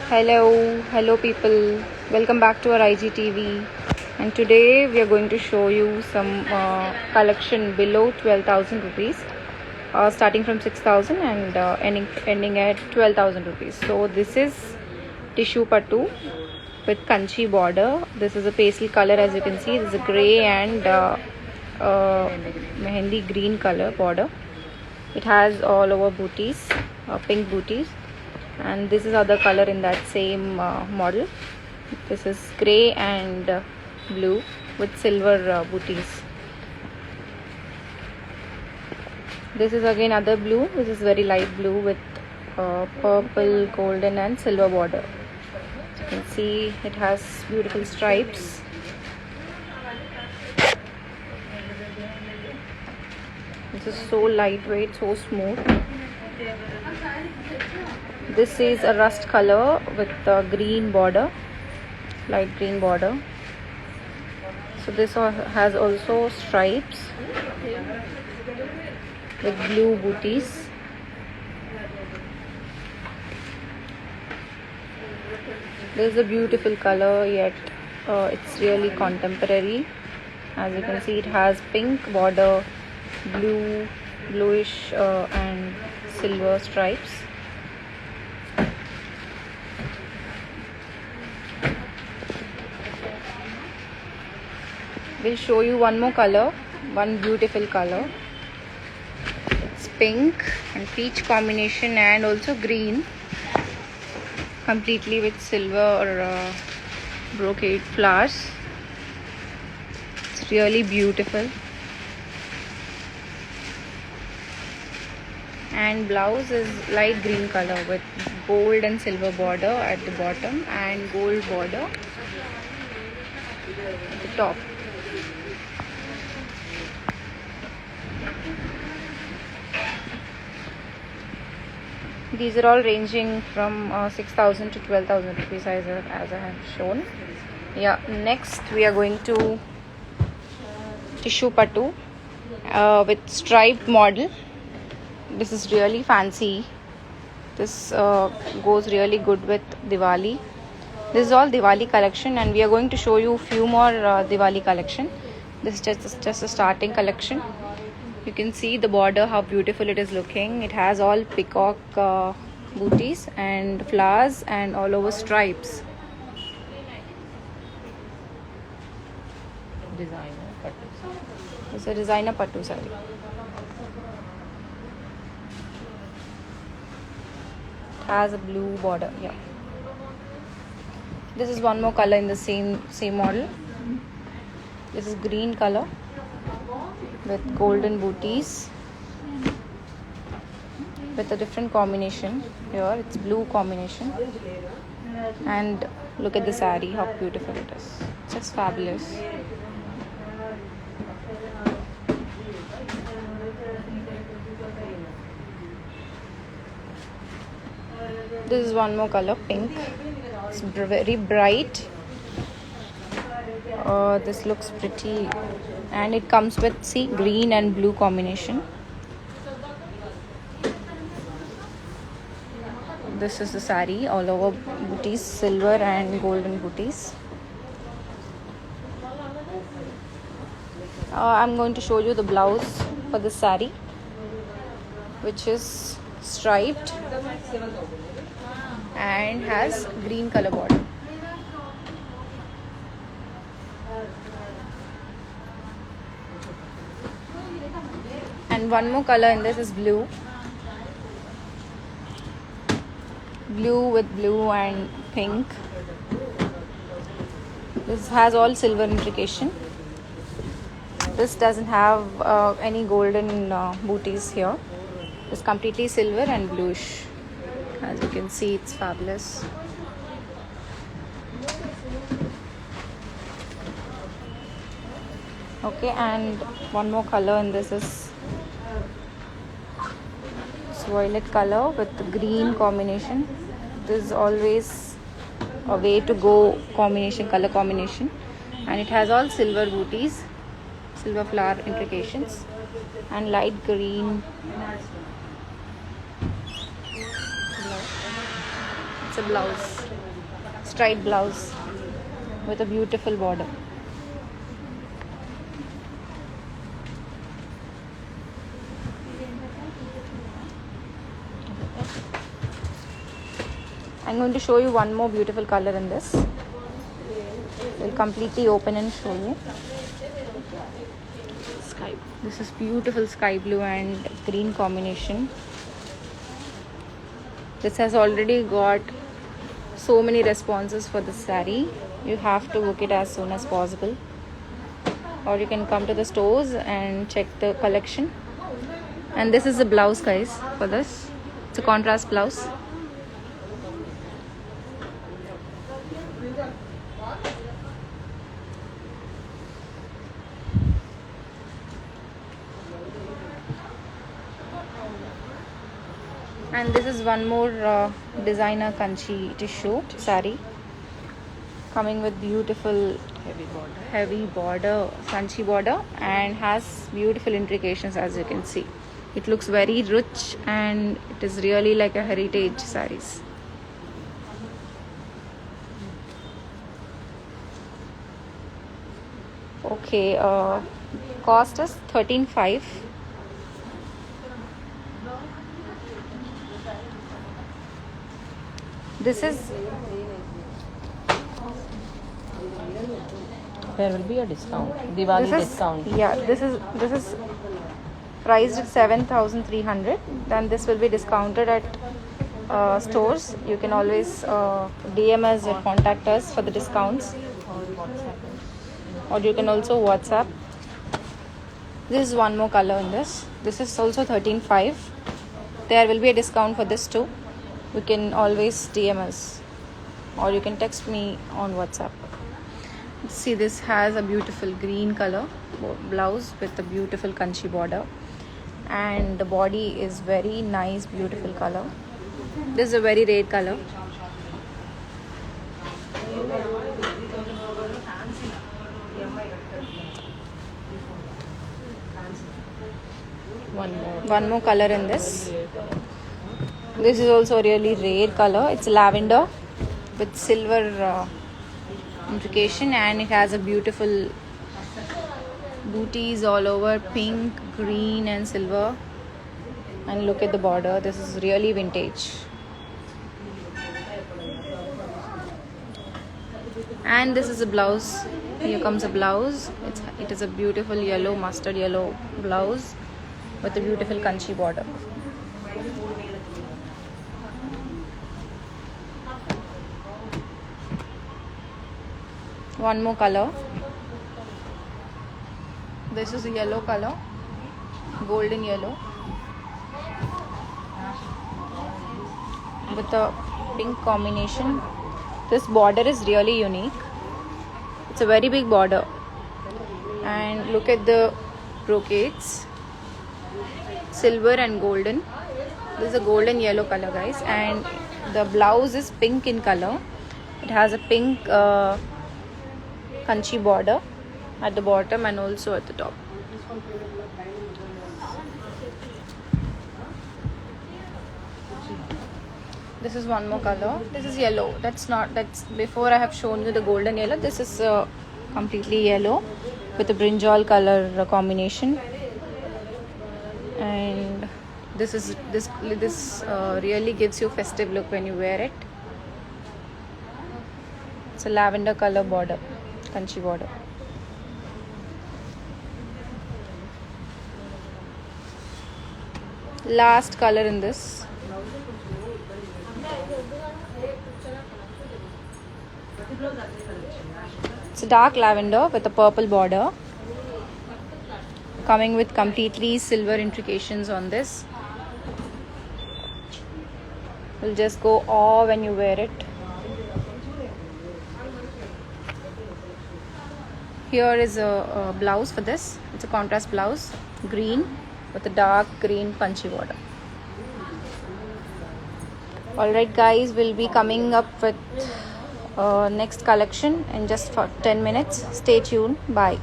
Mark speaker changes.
Speaker 1: Hello people. Welcome back to our IGTV. And today we are going to show you some collection below 12,000 rupees, starting from 6,000 and ending at 12,000 rupees. So this is tissue pattu with kanchi border. This is a pastel color, as you can see. This is a grey and mehendi green color border. It has all over booties, pink booties, and this is other color in that same model. This is grey and blue with silver booties. This is again other blue. This is very light blue with purple, golden and silver border. As you can see, it has beautiful stripes. This is so lightweight, so smooth. This is a rust color with green border, light green border. So this has also stripes with blue booties. This is a beautiful color, yet it's really contemporary. As you can see, it has pink border, bluish and silver stripes. We'll show you one more color, one beautiful color. It's pink and peach combination and also green, completely with silver brocade flowers. It's really beautiful. And blouse is light green color with gold and silver border at the bottom and gold border at the top. These are all ranging from 6,000 to 12,000 rupees as I have shown. Yeah, next we are going to tissue pattu with striped model. This is really fancy. This goes really good with Diwali. This is all Diwali collection, and we are going to show you a few more Diwali collection. This is just a starting collection. You can see the border, how beautiful it is looking. It has all peacock booties and flowers and all over stripes.
Speaker 2: Designer pattu.
Speaker 1: It's a designer pattu saree. Has a blue border. Yeah, this is one more color in the same model. This is green color with golden booties with a different combination. Here it's blue combination, and look at the saree, how beautiful it is. Just fabulous. This is one more color, pink. It's very bright. This looks pretty, and it comes with, see, green and blue combination. This is the saree, all over booties, silver and golden booties. I'm going to show you the blouse for this saree, which is striped and has green color border. And one more color in this is blue with blue and pink. This has all silver intrication. This doesn't have any golden booties here. It's completely silver and bluish. As you can see, it's fabulous. Okay, and one more color in this is violet color with green combination. This is always a way to go combination, color combination, and it has all silver booties, silver flower intrications, and light green It's a blouse, striped blouse with a beautiful border. I'm going to show you one more beautiful color in this. We'll completely open and show you. This is beautiful sky blue and green combination. This has already got so many responses for this saree. You have to book it as soon as possible, or you can come to the stores and check the collection. And this is the blouse, guys, for this. It's a contrast blouse. And this is one more designer kanchi tissue saree, coming with beautiful heavy border, kanchi border, and has beautiful intrications, as you can see. It looks very rich and it is really like a heritage sarees. Okay, cost us 13,500. This is,
Speaker 2: there will be a discount, Diwali discount.
Speaker 1: Yeah, this is priced at 7,300. Then this will be discounted at stores. You can always DM us or contact us for the discounts, or you can also WhatsApp. This is one more color in this. This is also 13,500. There will be a discount for this too. You can always DM us, or you can text me on WhatsApp. See, this has a beautiful green color blouse with a beautiful kanchi border, and the body is very nice, beautiful color. This is a very rare color. One more color in this. This is also a really rare color. It's lavender with silver intrication, and it has a beautiful booties all over, pink, green and silver. And look at the border. This is really vintage. And this is a blouse. Here comes a blouse. It is a beautiful yellow, mustard yellow blouse with a beautiful kanchi border. One more color. This is a yellow color, golden yellow with a pink combination. This border is really unique. It's a very big border, and look at the brocades, silver and golden. This is a golden yellow color, guys, and the blouse is pink in color. It has a pink kanchi border at the bottom and also at the top. This is one more color. This is yellow. That's before I have shown you the golden yellow. This is completely yellow with a brinjal color combination, and this really gives you festive look when you wear it. It's a lavender color border, kanchi border. Last color in this. It's a dark lavender with a purple border, coming with completely silver intrications on this. Will just go awe when you wear it. Here is a blouse for this. It's a contrast blouse, green with a dark green punchy border. Alright guys, we'll be coming up with next collection in just for 10 minutes. Stay tuned. Bye.